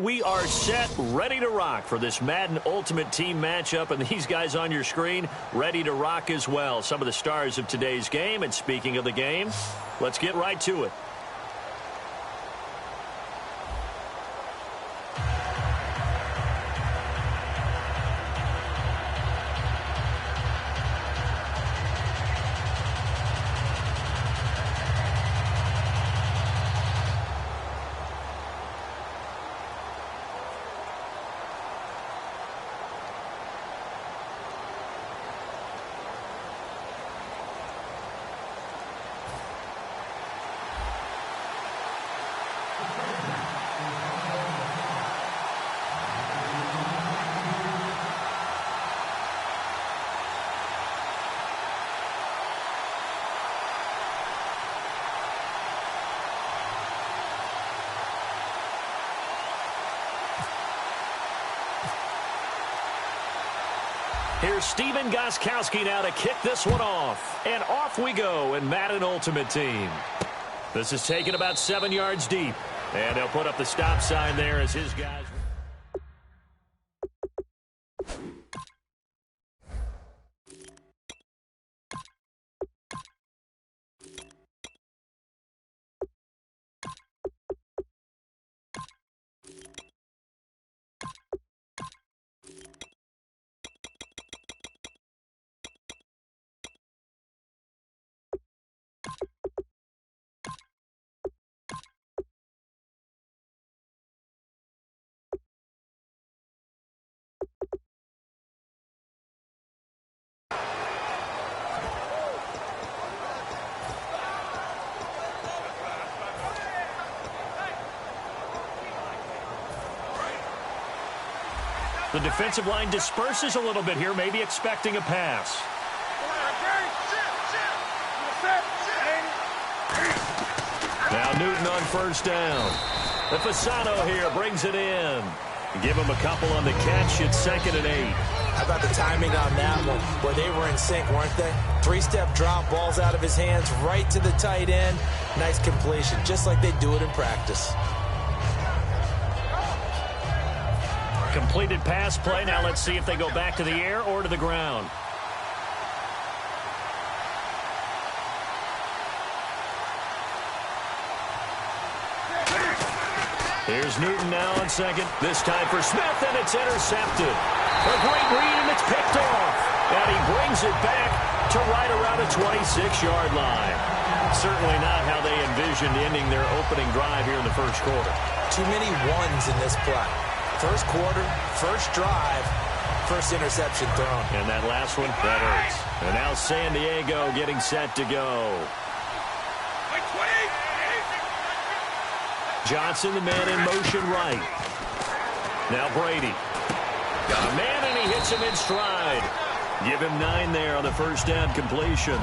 we are set, ready to rock for this Madden Ultimate Team matchup, and these guys on your screen ready to rock as well. Some of the stars of today's game, and speaking of the game, let's get right to it. Here's Stephen Gostkowski now to kick this one off. And off we go in Madden Ultimate Team. This is taken about 7 yards deep. And they'll put up the stop sign there as his guys... The defensive line disperses a little bit here, maybe expecting a pass. Now Newton on first down. The Fasano here brings it in. Give him a couple on the catch. It's 2nd and 8. How about the timing on that one? Boy, they were in sync, weren't they? 3-step drop, balls out of his hands, right to the tight end. Nice completion, just like they do it in practice. Completed pass play. Now let's see if they go back to the air or to the ground. Here's Newton now on second. This time for Smith, and it's intercepted. A great read, and it's picked off. And he brings it back to right around the 26-yard line. Certainly not how they envisioned ending their opening drive here in the first quarter. Too many ones in this play. First quarter, first drive, first interception thrown. And that last one, that hurts. And now San Diego getting set to go. Johnson, the man in motion right. Now Brady. Got a man, and he hits him in stride. Give him 9 there on the first down completion.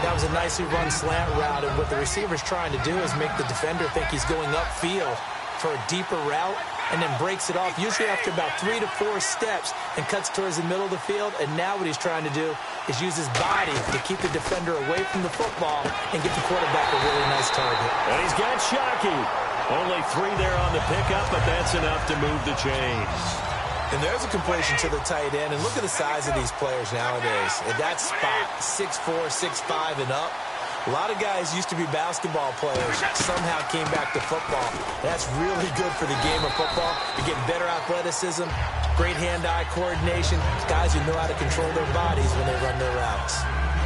That was a nicely run slant route, and what the receiver's trying to do is make the defender think he's going upfield for a deeper route, and then breaks it off, usually after about 3 to 4 steps, and cuts towards the middle of the field. And now what he's trying to do is use his body to keep the defender away from the football and get the quarterback a really nice target. And he's got Shockey. Only 3 there on the pickup, but that's enough to move the chains. And there's a completion to the tight end, and look at the size of these players nowadays. At that spot, 6'4", 6'5", and up. A lot of guys used to be basketball players, somehow came back to football. That's really good for the game of football. You're getting better athleticism, great hand-eye coordination, guys who know how to control their bodies when they run their routes.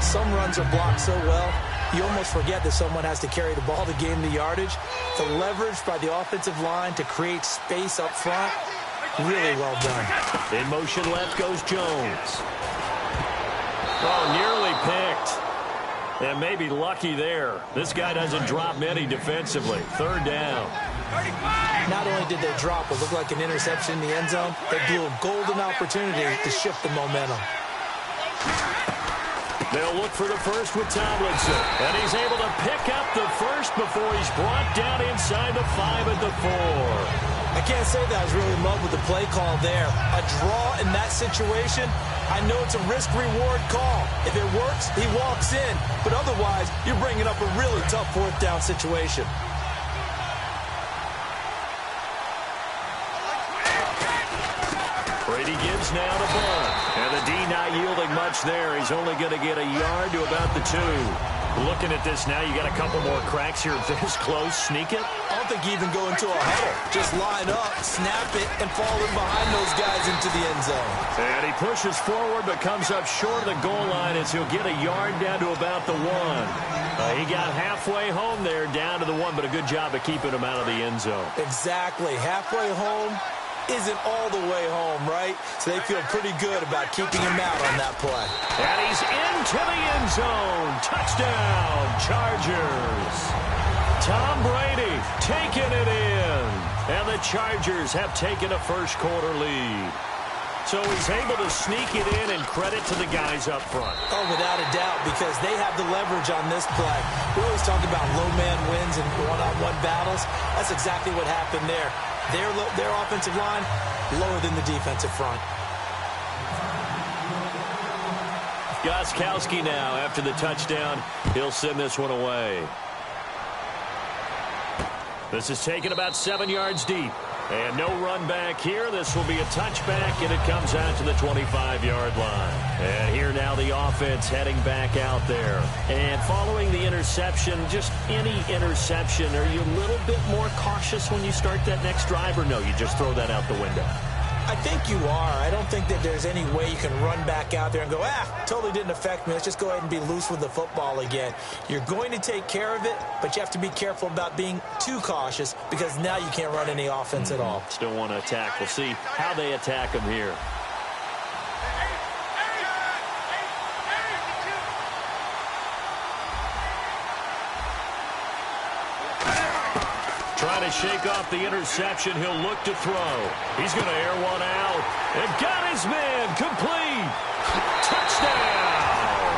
Some runs are blocked so well, you almost forget that someone has to carry the ball to gain the yardage. The leverage by the offensive line to create space up front, really well done. In motion left goes Jones. Oh, nearly picked. And maybe lucky there. This guy doesn't drop many defensively. 3rd down. Not only did they drop what looked like an interception in the end zone, they blew a golden opportunity to shift the momentum. They'll look for the first with Tomlinson. And he's able to pick up the first before he's brought down inside the 5 at the 4. I can't say that I was really in love with the play call there. A draw in that situation, I know it's a risk-reward call. If it works, he walks in. But otherwise, you're bringing up a really tough 4th down situation. moves now to bunt. And the D not yielding much there. He's only going to get a yard to about the 2. Looking at this now, you got a couple more cracks here. This close, sneak it. I don't think you even go into a huddle. Just line up, snap it, and fall in behind those guys into the end zone. And he pushes forward but comes up short of the goal line as he'll get a yard down to about the 1. He got halfway home there, down to the 1, but a good job of keeping him out of the end zone. Exactly. Halfway home isn't all the way home, right? So they feel pretty good about keeping him out on that play. And he's into the end zone. Touchdown, Chargers. Tom Brady taking it in. And the Chargers have taken a first-quarter lead. So he's able to sneak it in, and credit to the guys up front. Oh, without a doubt, because they have the leverage on this play. We always talk about low man wins and one-on-one battles. That's exactly what happened there. Their offensive line lower than the defensive front. Gostkowski now, after the touchdown, he'll send this one away. This is taken about 7 yards deep. And no run back here. This will be a touchback, and it comes out to the 25-yard line. And here now the offense heading back out there. And following the interception, just any interception, are you a little bit more cautious when you start that next drive, or no, you just throw that out the window? I think you are. I don't think that there's any way you can run back out there and go, totally didn't affect me. Let's just go ahead and be loose with the football again. You're going to take care of it, but you have to be careful about being too cautious because now you can't run any offense at all. Still want to attack. We'll see how they attack him here. Trying to shake off the interception. He'll look to throw. He's going to air one out. And got his man. Complete. Touchdown.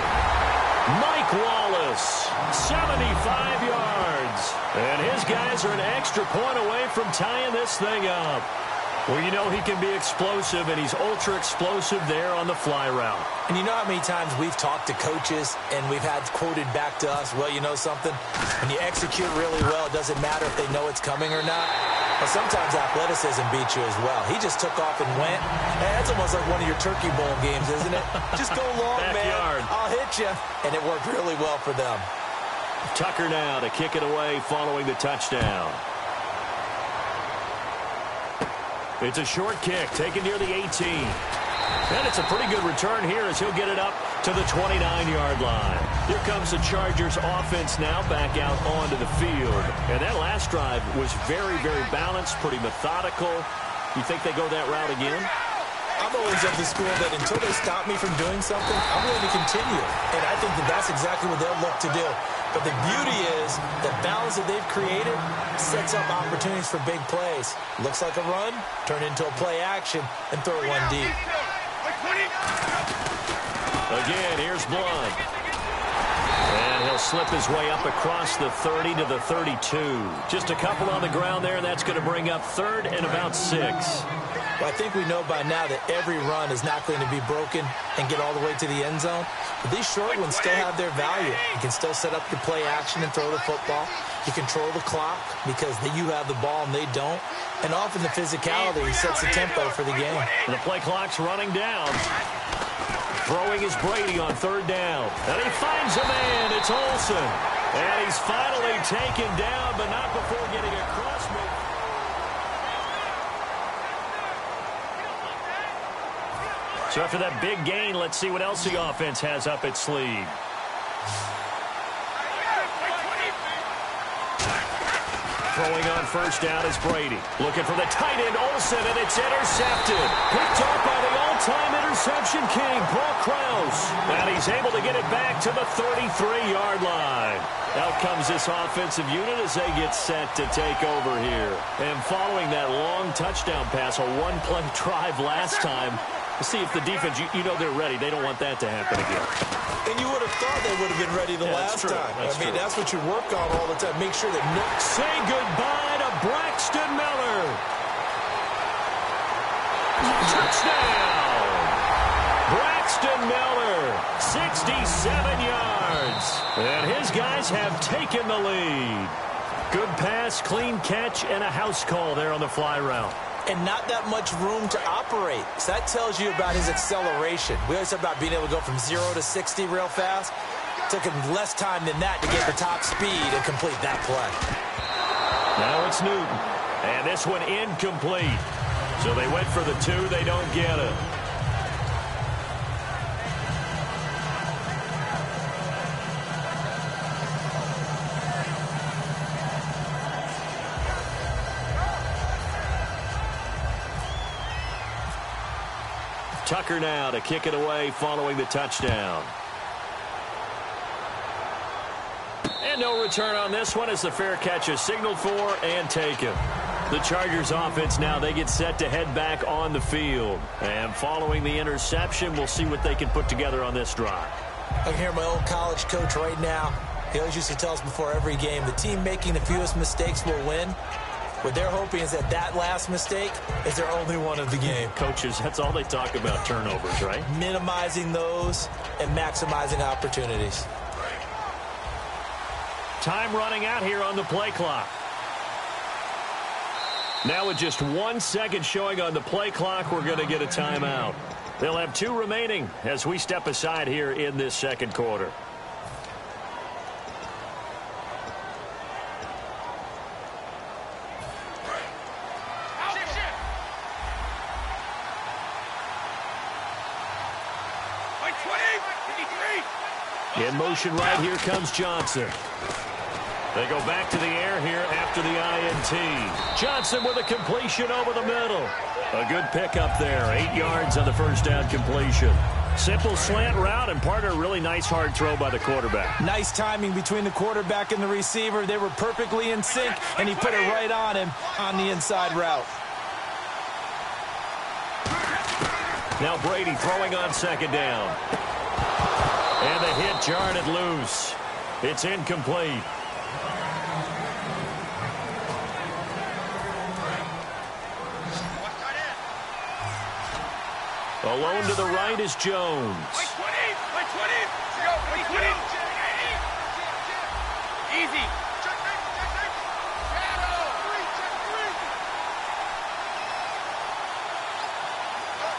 Mike Wallace. 75 yards. And his guys are an extra point away from tying this thing up. Well, you know he can be explosive, and he's ultra-explosive there on the fly route. And you know how many times we've talked to coaches and we've had quoted back to us, well, you know something? When you execute really well, it doesn't matter if they know it's coming or not. Well, sometimes athleticism beats you as well. He just took off and went. Hey, that's almost like one of your Turkey Bowl games, isn't it? Just go long, man. I'll hit you. And it worked really well for them. Tucker now to kick it away following the touchdown. It's a short kick taken near the 18. And it's a pretty good return here as he'll get it up to the 29-yard line. Here comes the Chargers offense now back out onto the field. And that last drive was very, very balanced, pretty methodical. You think they go that route again? I'm always of the school that until they stop me from doing something, I'm going to continue. And I think that that's exactly what they'll look to do. But the beauty is the balance that they've created sets up opportunities for big plays. Looks like a run, turn into a play action, and throw one deep. Again, here's Blunt. And he'll slip his way up across the 30 to the 32. Just a couple on the ground there, and that's going to bring up third and about 6. Well, I think we know by now that every run is not going to be broken and get all the way to the end zone. But these short ones still have their value. You can still set up your play action and throw the football. You control the clock because you have the ball and they don't. And often the physicality sets the tempo for the game. And the play clock's running down. Throwing is Brady on third down. And he finds a man. It's Olsen. And he's finally taken down, but not before getting a crossman. So after that big gain, let's see what else the offense has up its sleeve. Throwing on first down is Brady. Looking for the tight end, Olsen, and it's intercepted. Picked off by the all-time interception king, Paul Krause. And he's able to get it back to the 33-yard line. Out comes this offensive unit as they get set to take over here. And following that long touchdown pass, a one-play drive last time, we'll see if the defense, you know they're ready. They don't want that to happen again. And you would have thought they would have been ready the last time. That's what you work on all the time. Make sure that say goodbye to Braxton Miller. Touchdown! Braxton Miller, 67 yards. And his guys have taken the lead. Good pass, clean catch, and a house call there on the fly route. and not that much room to operate. So that tells you about his acceleration. We always talk about being able to go from 0 to 60 real fast. Took him less time than that to get the top speed and complete that play. Now it's Newton. And this one incomplete. So they went for the 2. They don't get it. Tucker now to kick it away following the touchdown. And no return on this one as the fair catch is signaled for and taken. The Chargers offense now, they get set to head back on the field. And following the interception, we'll see what they can put together on this drive. I can hear my old college coach right now. He always used to tell us before every game, the team making the fewest mistakes will win. What they're hoping is that that last mistake is their only one of the game. Coaches, that's all they talk about, turnovers, right? Minimizing those and maximizing opportunities. Time running out here on the play clock. Now with just 1 second showing on the play clock, we're going to get a timeout. They'll have 2 remaining as we step aside here in this second quarter. In motion right here comes Johnson. They go back to the air here after the INT. Johnson with a completion over the middle. A good pickup there. 8 yards on the first down completion. Simple slant route and part of a really nice hard throw by the quarterback. Nice timing between the quarterback and the receiver. They were perfectly in sync, and he put it right on him on the inside route. Now Brady throwing on second down. And the hit jarred it loose. It's incomplete. Alone to the right is Jones. Easy.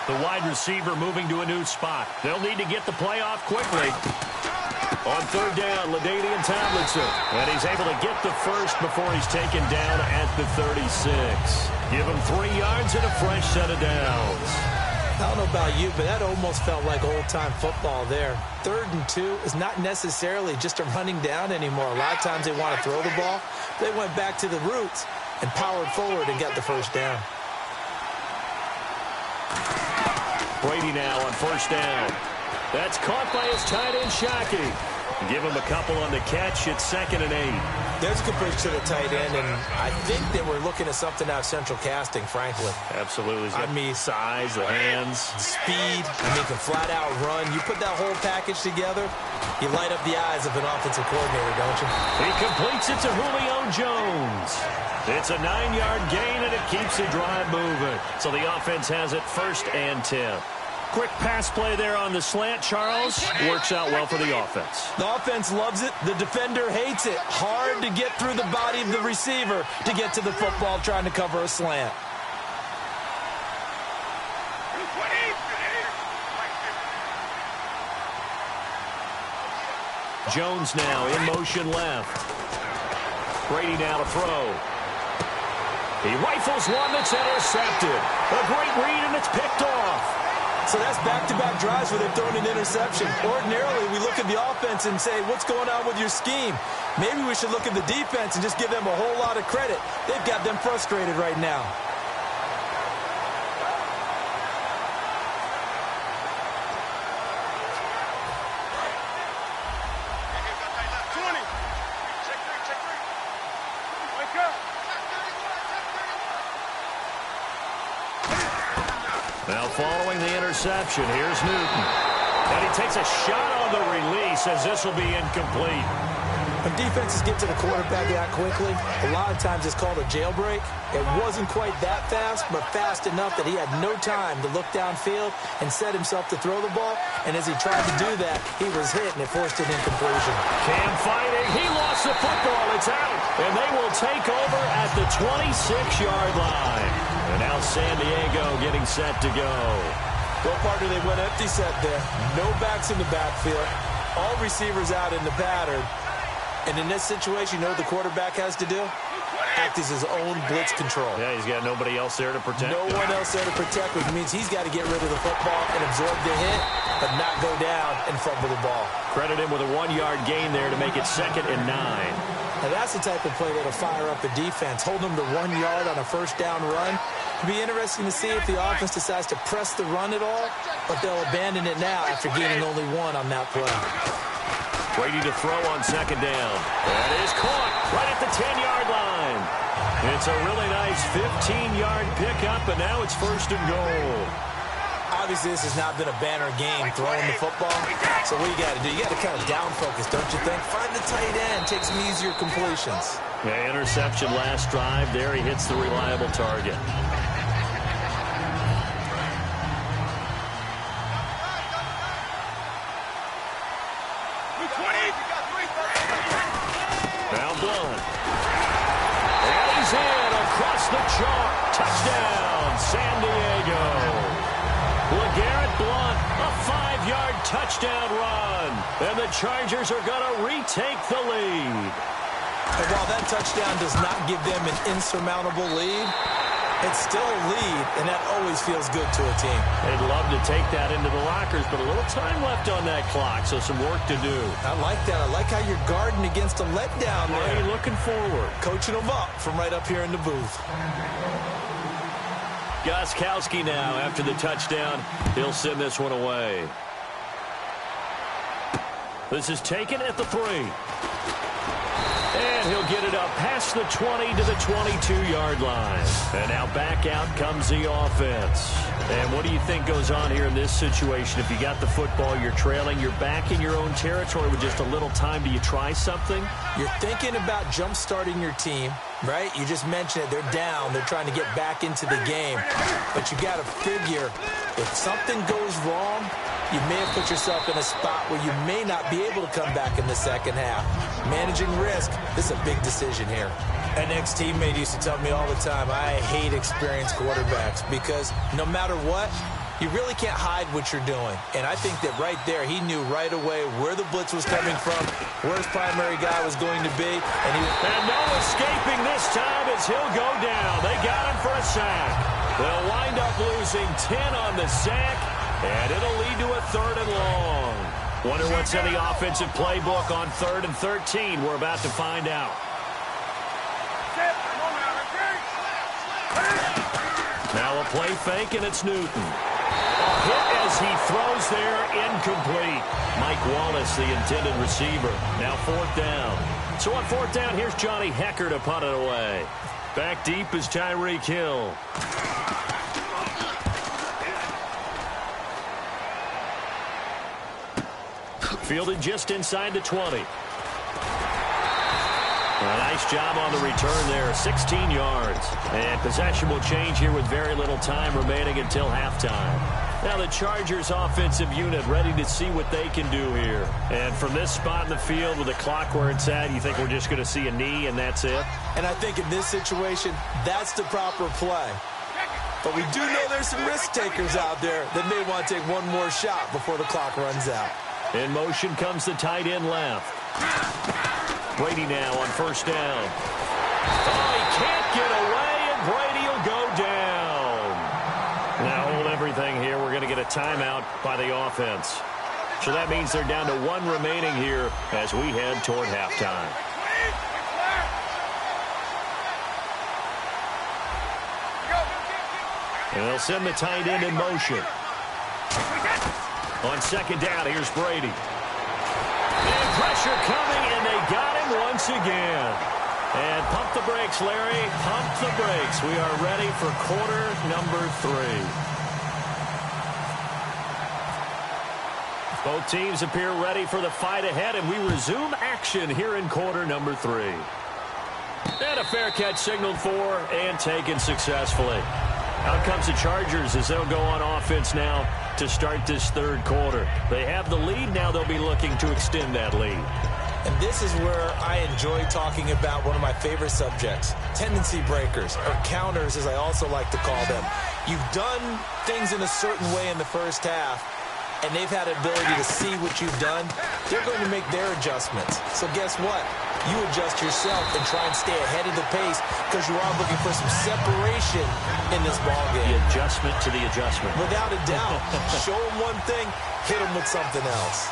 The wide receiver moving to a new spot. They'll need to get the play off quickly. On third down, LaDainian Tomlinson. And he's able to get the first before he's taken down at the 36. Give him 3 yards and a fresh set of downs. I don't know about you, but that almost felt like old-time football there. 3rd and 2 is not necessarily just a running down anymore. A lot of times they want to throw the ball. They went back to the roots and powered forward and got the first down. Brady now on first down. That's caught by his tight end, Shockey. Give him a couple on the catch. It's 2nd and 8. There's a completion to the tight end, and I think that we're looking at something out of Central Casting, frankly. Absolutely. I mean, size, the hands. Speed. I mean, can flat out run. You put that whole package together, you light up the eyes of an offensive coordinator, don't you? He completes it to Julio Jones. It's a 9-yard gain, and it keeps the drive moving. So the offense has it 1st and 10. Quick pass play there on the slant, Charles. Works out well for the offense. The offense loves it. The defender hates it. Hard to get through the body of the receiver to get to the football trying to cover a slant. Jones now in motion left. Brady now to throw. He rifles one that's intercepted. A great read, and it's picked off. So that's back-to-back drives where they've thrown an interception. Ordinarily, we look at the offense and say, what's going on with your scheme? Maybe we should look at the defense and just give them a whole lot of credit. They've got them frustrated right now. Now following the interception, here's Newton. And he takes a shot on the release as this will be incomplete. When defenses get to the quarterback that quickly, a lot of times it's called a jailbreak. It wasn't quite that fast, but fast enough that he had no time to look downfield and set himself to throw the ball. And as he tried to do that, he was hit, and it forced an incompletion. Cam fighting. He lost the football. It's out. And they will take over at the 26-yard line. And now Now San Diego getting set to go. Well, partner, they went empty set there. No backs in the backfield. All receivers out in the pattern. And in this situation, you know what the quarterback has to do? Act as his own blitz control. Yeah, he's got nobody else there to protect. No one else there to protect, which means he's got to get rid of the football and absorb the hit, but not go down and fumble the ball. Credit him with a 1-yard gain there to make it 2nd and 9. Now that's the type of play that'll fire up a defense. Hold them to 1 yard on a first down run. It'll be interesting to see if the offense decides to press the run at all, but they'll abandon it now after gaining only 1 on that play. Brady to throw on 2nd down. That is caught right at the 10-yard line. It's a really nice 15-yard pickup, and now it's 1st and goal. Obviously, this has not been a banner game throwing the football. So what you got to do, you got to kind of down focus, don't you think? Find the tight end, take some easier completions. Yeah, interception last drive. There he hits the reliable target. Now Blunt. And he's in across the chalk. Touchdown, San Diego. LeGarrette Blunt, a 5-yard touchdown run. And the Chargers are going to retake the lead. And while that touchdown does not give them an insurmountable lead, it's still a lead, and that always feels good to a team. They'd love to take that into the lockers, but a little time left on that clock, so some work to do. I like that. I like how you're guarding against a letdown there. Already looking forward. Coaching them up from right up here in the booth. Gostkowski now after the touchdown. He'll send this one away. This is taken at the 3. And he'll get it up past the 20 to the 22-yard line. And now back out comes the offense. And what do you think goes on here in this situation? If you got the football, you're trailing, you're back in your own territory with just a little time. Do you try something? You're thinking about jump-starting your team, right? You just mentioned it. They're down. They're trying to get back into the game. But you got to figure if something goes wrong, you may have put yourself in a spot where you may not be able to come back in the second half. Managing risk, this is a big decision here. An ex-teammate used to tell me all the time, I hate experienced quarterbacks because no matter what, you really can't hide what you're doing. And I think that right there, he knew right away where the blitz was coming from, where his primary guy was going to be. And no escaping this time as he'll go down. They got him for a sack. They'll wind up losing 10 on the sack, and it'll lead to a 3rd and long. Wonder what's in the offensive playbook on 3rd and 13. We're about to find out. Now a play fake, and it's Newton. A hit as he throws there, incomplete. Mike Wallace, the intended receiver. Now 4th down. So on 4th down, here's Johnny Hekker to punt it away. Back deep is Tyreek Hill. Fielded just inside the 20. A nice job on the return there, 16 yards. And possession will change here with very little time remaining until halftime. Now the Chargers offensive unit ready to see what they can do here. And from this spot in the field with the clock where it's at, you think we're just going to see a knee and that's it? And I think in this situation, that's the proper play. But we do know there's some risk takers out there that may want to take one more shot before the clock runs out. In motion comes the tight end left. Brady now on 1st down. Oh, he can't get away, and Brady will go down. Now hold everything here. We're going to get a timeout by the offense. So that means they're down to 1 remaining here as we head toward halftime. And they'll send the tight end in motion. On 2nd down, here's Brady. And pressure coming, and they got him once again. And pump the brakes, Larry. Pump the brakes. We are ready for quarter number 3. Both teams appear ready for the fight ahead, and we resume action here in quarter number 3. And a fair catch signaled for and taken successfully. Out comes the Chargers as they'll go on offense now to start this 3rd quarter. They have the lead. Now they'll be looking to extend that lead. And this is where I enjoy talking about one of my favorite subjects, tendency breakers, or counters as I also like to call them. You've done things in a certain way in the first half, and they've had an ability to see what you've done. They're going to make their adjustments. So guess what? You adjust yourself and try and stay ahead of the pace because you are looking for some separation in this ballgame. The adjustment to the adjustment. Without a doubt. Show them one thing, hit them with something else.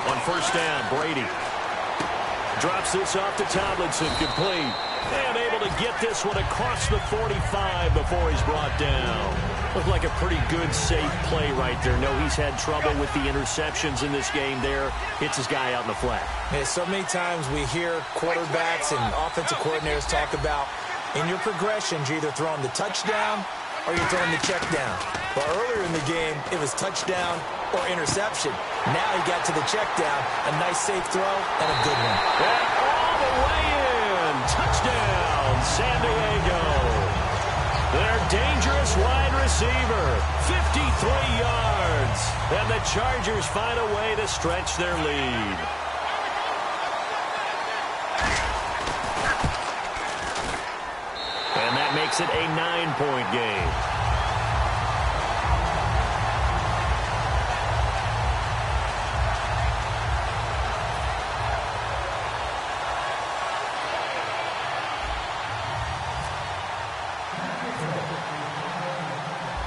On first down, Brady drops this off to Tomlinson, complete. And able to get this one across the 45 before he's brought down. Looked like a pretty good, safe play right there. No, he's had trouble with the interceptions in this game there. Hits his guy out in the flat. Hey, so many times we hear quarterbacks and offensive coordinators talk about in your progressions, you're either throwing the touchdown or you're throwing the check down. But earlier in the game, it was touchdown or interception. Now he got to the check down. A nice safe throw and a good one. And all the way in. Touchdown, San Diego. Their dangerous wide receiver, 53 yards. And the Chargers find a way to stretch their lead. And that makes it a 9-point game.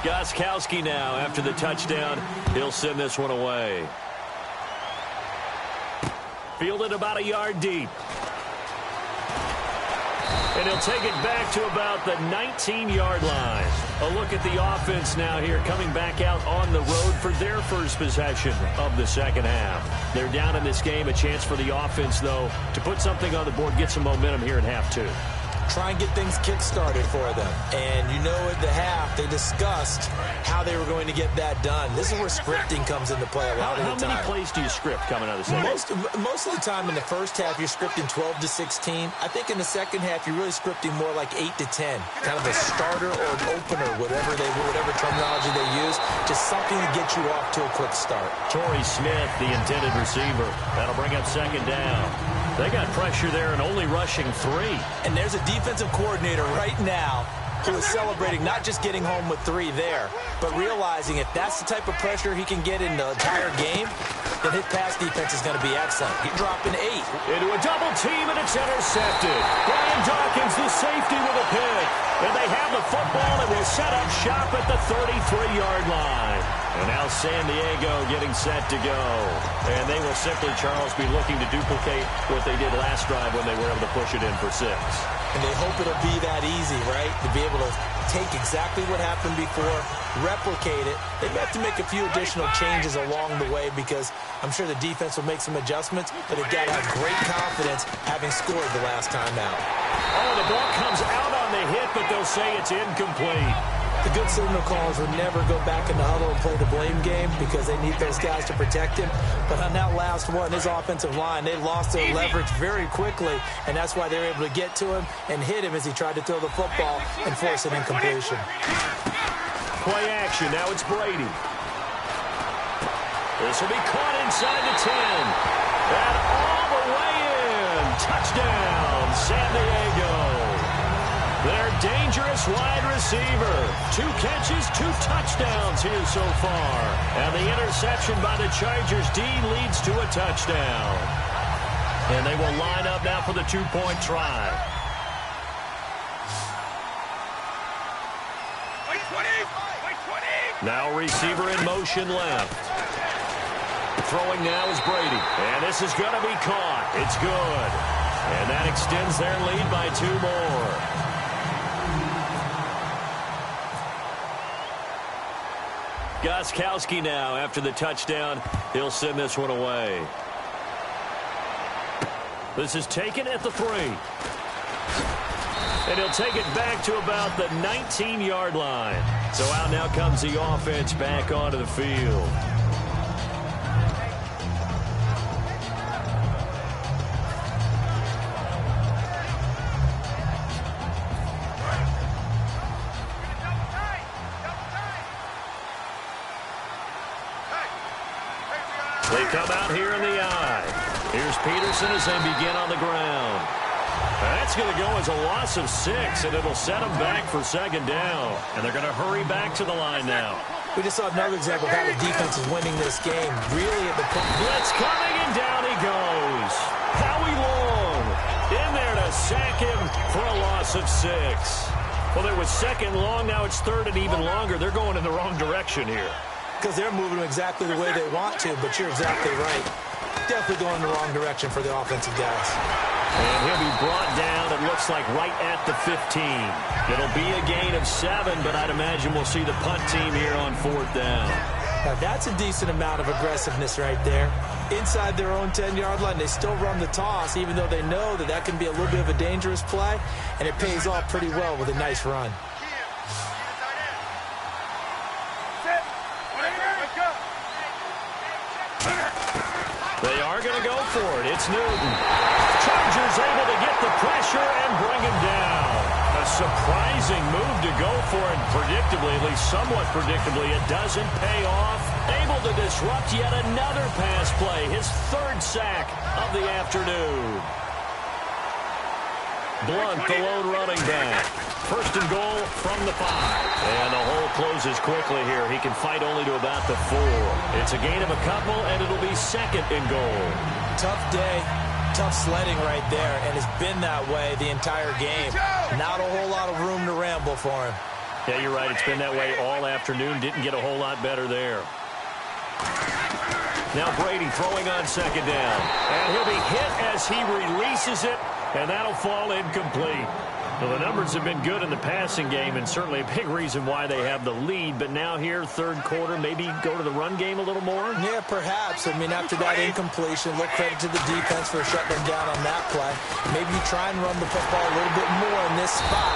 Gostkowski now after the touchdown. He'll send this one away. Fielded about a yard deep. And he'll take it back to about the 19-yard line. A look at the offense now here, coming back out on the road for their first possession of the second half. They're down in this game. A chance for the offense, though, to put something on the board, get some momentum here in half two. Try and get things kick-started for them. And you know at the half, they discussed how they were going to get that done. This is where scripting comes into play a lot of the time. How many plays do you script coming out of the second? Most of the time in the first half, you're scripting 12 to 16. I think in the second half, you're really scripting more like 8 to 10. Kind of a starter or an opener, whatever terminology they use. Just something to get you off to a quick start. Torrey Smith, the intended receiver. That'll bring up second down. They got pressure there and only rushing 3. And there's a defensive coordinator right now who is celebrating not just getting home with 3 there, but realizing if that's the type of pressure he can get in the entire game, then his pass defense is going to be excellent. He's dropping 8. Into a double team, and it's intercepted. Brian Dawkins, the safety, with a pick. And they have the football and will set up shop at the 33-yard line. And now San Diego getting set to go. And they will simply, Charles, be looking to duplicate what they did last drive when they were able to push it in for 6. And they hope it'll be that easy, right? To be able to take exactly what happened before, replicate it. They have to make a few additional changes along the way because I'm sure the defense will make some adjustments, but they've got to have great confidence having scored the last time out. Oh, the ball comes out on the hit, but they'll say it's incomplete. The good signal callers would never go back in the huddle and play the blame game because they need those guys to protect him. But on that last one, his offensive line, they lost their leverage very quickly, and that's why they were able to get to him and hit him as he tried to throw the football and force an incompletion. Play action. Now it's Brady. This will be caught inside the 10. And all the way in. Touchdown, San Diego. Their dangerous wide receiver. 2 catches, 2 touchdowns here so far. And the interception by the Chargers D leads to a touchdown. And they will line up now for the 2-point try. Now receiver in motion left. Throwing now is Brady. And this is going to be caught. It's good. And that extends their lead by 2 more. Gostkowski now after the touchdown. He'll send this one away. This is taken at the 3. And he'll take it back to about the 19-yard line. So out now comes the offense back onto the field. They come out here in the I. Here's Peterson as they begin on the ground. That's going to go as a loss of 6, and it'll set them back for second down. And they're going to hurry back to the line now. We just saw another example of how the defense is winning this game. Really at the point. Blitz coming, and down he goes. Howie Long in there to sack him for a loss of 6. Well, it was second long. Now it's third and even longer. They're going in the wrong direction here. Because they're moving exactly the way they want to, but you're exactly right. Definitely going in the wrong direction for the offensive guys. And he'll be brought down, it looks like, right at the 15. It'll be a gain of 7, but I'd imagine we'll see the punt team here on 4th down. Now, that's a decent amount of aggressiveness right there. Inside their own 10-yard line, they still run the toss, even though they know that that can be a little bit of a dangerous play, and it pays off pretty well with a nice run. They are going to go for it. It's Newton. Chargers able to get the pressure and bring him down. A surprising move to go for it. Predictably, at least somewhat predictably, it doesn't pay off. Able to disrupt yet another pass play. His 3rd sack of the afternoon. Blunt, the lone running back. 1st and goal from the 5. And the hole closes quickly here. He can fight only to about the 4. It's a gain of a couple, and it'll be 2nd and goal. Tough day, tough sledding right there, and it's been that way the entire game. Not a whole lot of room to ramble for him. Yeah, you're right. It's been that way all afternoon. Didn't get a whole lot better there. Now Brady throwing on 2nd down. And he'll be hit as he releases it, and that'll fall incomplete. Well, the numbers have been good in the passing game, and certainly a big reason why they have the lead. But now here, 3rd quarter, maybe go to the run game a little more? Yeah, perhaps. I mean, after that incompletion, look, credit to the defense for shutting them down on that play. Maybe you try and run the football a little bit more in this spot.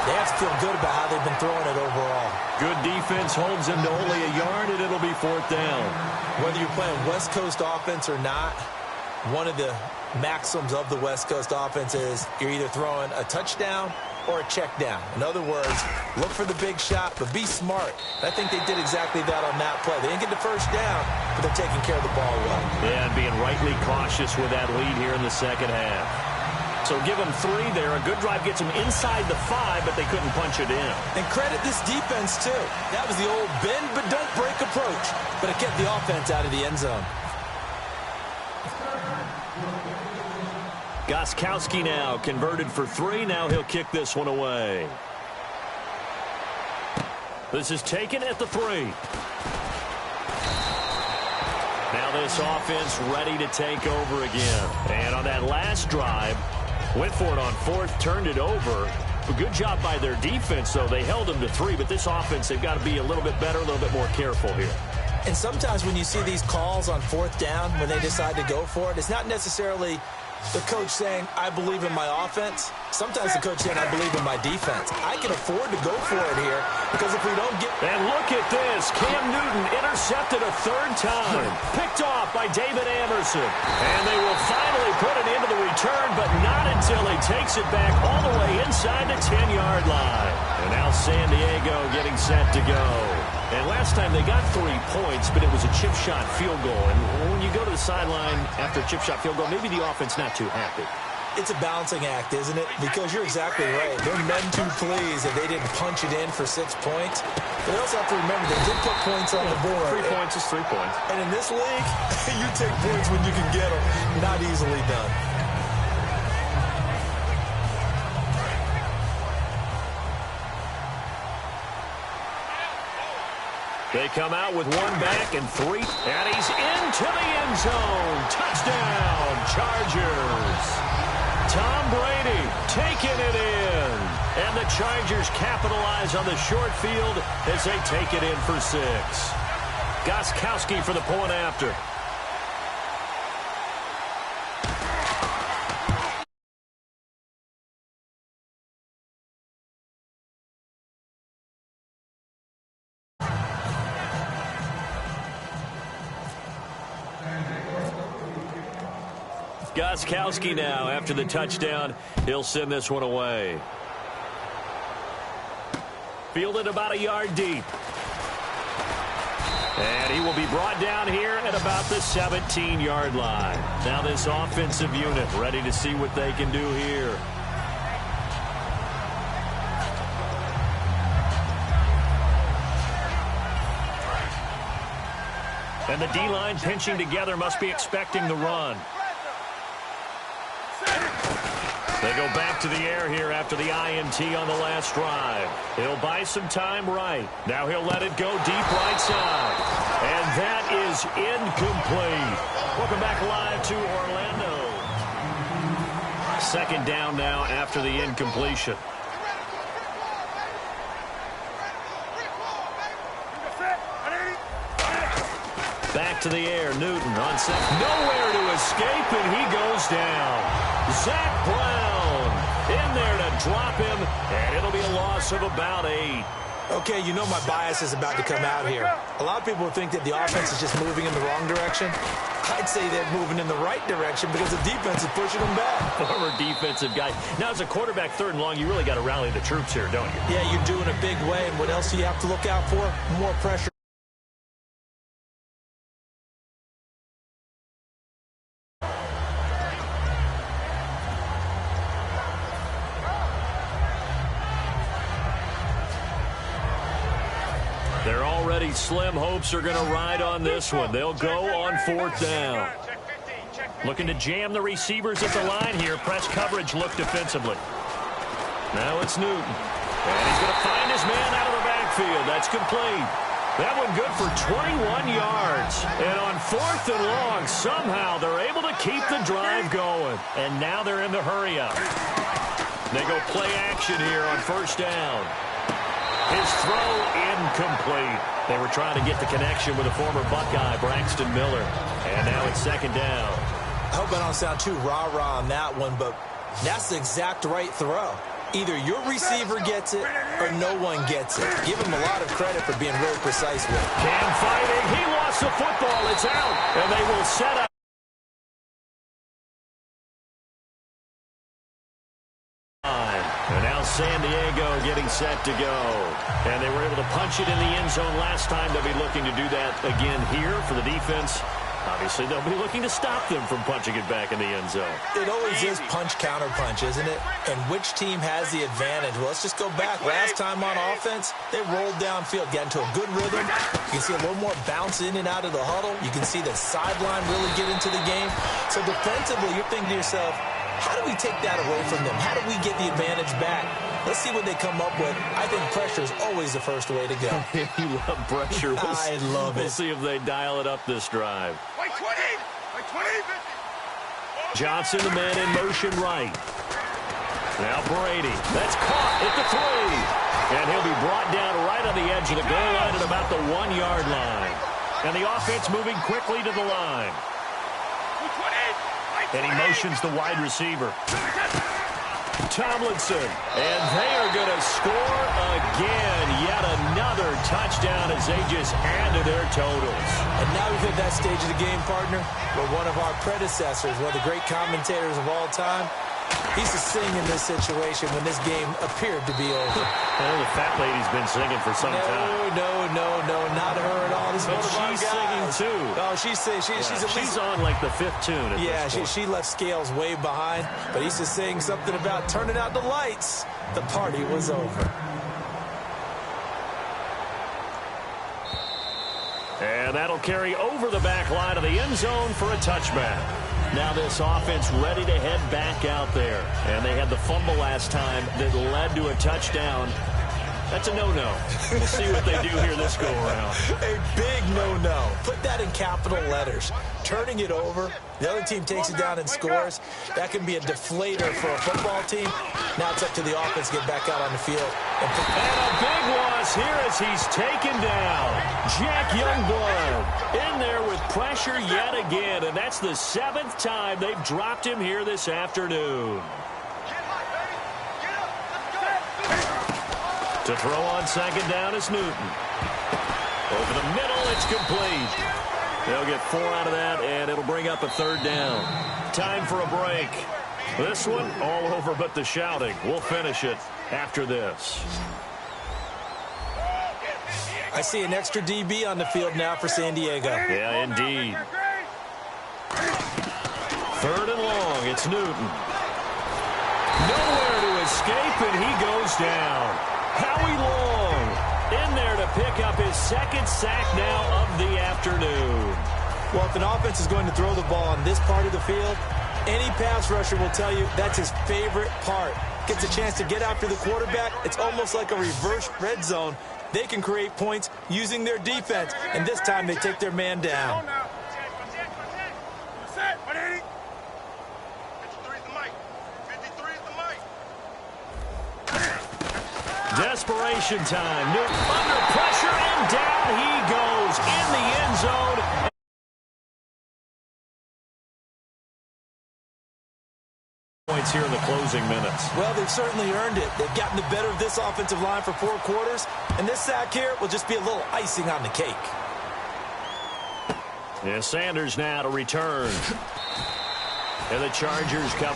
They have to feel good about how they've been throwing it overall. Good defense holds them to only a yard, and it'll be 4th down. Whether you're playing West Coast offense or not, one of the maxims of the West Coast offense is you're either throwing a touchdown or a check down. In other words, look for the big shot, but be smart. I think they did exactly that on that play. They didn't get the 1st down, but they're taking care of the ball well. Yeah, and being rightly cautious with that lead here in the 2nd half. So give them 3 there. A good drive gets them inside the 5, but they couldn't punch it in. And credit this defense, too. That was the old bend but don't break approach, but it kept the offense out of the end zone. Gostkowski now converted for 3. Now he'll kick this one away. This is taken at the 3. Now this offense ready to take over again. And on that last drive, went for it on 4th, turned it over. A good job by their defense, though. They held them to 3, but this offense, they've got to be a little bit better, a little bit more careful here. And sometimes when you see these calls on 4th down, when they decide to go for it, it's not necessarily the coach saying, I believe in my offense. Sometimes the coach saying, I believe in my defense. I can afford to go for it here because if we don't get... And look at this. Cam Newton intercepted a 3rd time. Picked off by David Amerson. And they will finally put it into the return, but not until he takes it back all the way inside the 10-yard line. And now San Diego getting set to go. And last time they got 3 points, but it was a chip shot field goal. And when you go to the sideline after a chip shot field goal, maybe the offense not too happy. It's a balancing act, isn't it? Because you're exactly right. They're none too pleased that they didn't punch it in for 6 points. But they also have to remember they did put points on the board. 3 points is 3 points. And in this league, you take points when you can get them. Not easily done. They come out with 1 back and 3. And he's into the end zone. Touchdown, Chargers. Tom Brady taking it in. And the Chargers capitalize on the short field as they take it in for 6. Gostkowski for the point after. Gostkowski now after the touchdown. He'll send this one away. Fielded about a yard deep. And he will be brought down here at about the 17-yard line. Now this offensive unit ready to see what they can do here. And the D-line pinching together must be expecting the run. They go back to the air here after the INT on the last drive. He'll buy some time right. Now he'll let it go deep right side. And that is incomplete. Welcome back live to Orlando. Second down now after the incompletion. Back to the air, Newton on set. Nowhere to escape, and he goes down. Zach Brown in there to drop him, and it'll be a loss of about 8. Okay, you know my bias is about to come out here. A lot of people think that the offense is just moving in the wrong direction. I'd say they're moving in the right direction because the defense is pushing them back. Former defensive guy. Now, as a quarterback, 3rd and long, you really got to rally the troops here, don't you? Yeah, you're doing a big way, and what else do you have to look out for? More pressure. Their already slim hopes are going to ride on this one. They'll go on 4th down. Looking to jam the receivers at the line here. Press coverage look defensively. Now it's Newton. And he's going to find his man out of the backfield. That's complete. That one good for 21 yards. And on 4th and long, somehow they're able to keep the drive going. And now they're in the hurry-up. They go play action here on 1st down. His throw incomplete. They were trying to get the connection with a former Buckeye, Braxton Miller. And now it's 2nd down. I hope I don't sound too rah-rah on that one, but that's the exact right throw. Either your receiver gets it or no one gets it. Give him a lot of credit for being really precise with it. Cam fighting. He lost the football. It's out. And they will set up. And now San Diego getting set to go. And they were able to punch it in the end zone last time. They'll be looking to do that again here for the defense. Obviously, they'll be looking to stop them from punching it back in the end zone. It always is punch-counter-punch, isn't it? And which team has the advantage? Well, let's just go back. Last time on offense, they rolled downfield, got into a good rhythm. You can see a little more bounce in and out of the huddle. You can see the sideline really get into the game. So defensively, you're thinking to yourself, how do we take that away from them? How do we get the advantage back? Let's see what they come up with. I think pressure is always the first way to go. You love pressure. I love it. We'll see if they dial it up this drive. Johnson, the man in motion right. Now Brady. That's caught at the 3. And he'll be brought down right on the edge of the goal line at about the 1-yard line. And the offense moving quickly to the line. And he motions the wide receiver. Tomlinson. And they are going to score again. Yet another touchdown as they just add to their totals. And now we've hit that stage of the game, partner, where one of our predecessors, one of the great commentators of all time, he used to sing in this situation when this game appeared to be over. Well, the fat lady's been singing for some time. No, not her at all. This is one of our guys. She's singing too. Oh, she's on like the 5th tune. She left Scales way behind, but he used to sing something about turning out the lights. The party was over. And that'll carry over the back line of the end zone for a touchback. Now this offense ready to head back out there. And they had the fumble last time that led to a touchdown. That's a no-no. We'll see what they do here this go-around. A big no-no. Put that in capital letters. Turning it over, the other team takes it down and scores. That can be a deflator for a football team. Now it's up to the offense to get back out on the field. And a big loss here as he's taken down. Jack Youngblood in there with pressure yet again. And that's the 7th time they've dropped him here this afternoon. To throw on 2nd down is Newton. Over the middle, it's complete. They'll get 4 out of that, and it'll bring up a 3rd down. Time for a break. This one, all over but the shouting. We'll finish it after this. I see an extra DB on the field now for San Diego. Yeah, indeed. 3rd and long. It's Newton. Nowhere to escape, and he goes down. Howie Long in there to pick up his 2nd sack now of the afternoon. Well, if an offense is going to throw the ball on this part of the field, any pass rusher will tell you that's his favorite part. Gets a chance to get after the quarterback. It's almost like a reverse red zone. They can create points using their defense, and this time they take their man down. Desperation time. Newton under pressure, and down he goes in the end zone. Points here in the closing minutes. Well, they've certainly earned it. They've gotten the better of this offensive line for 4 quarters, and this sack here will just be a little icing on the cake. Yeah, Sanders now to return. And the Chargers come.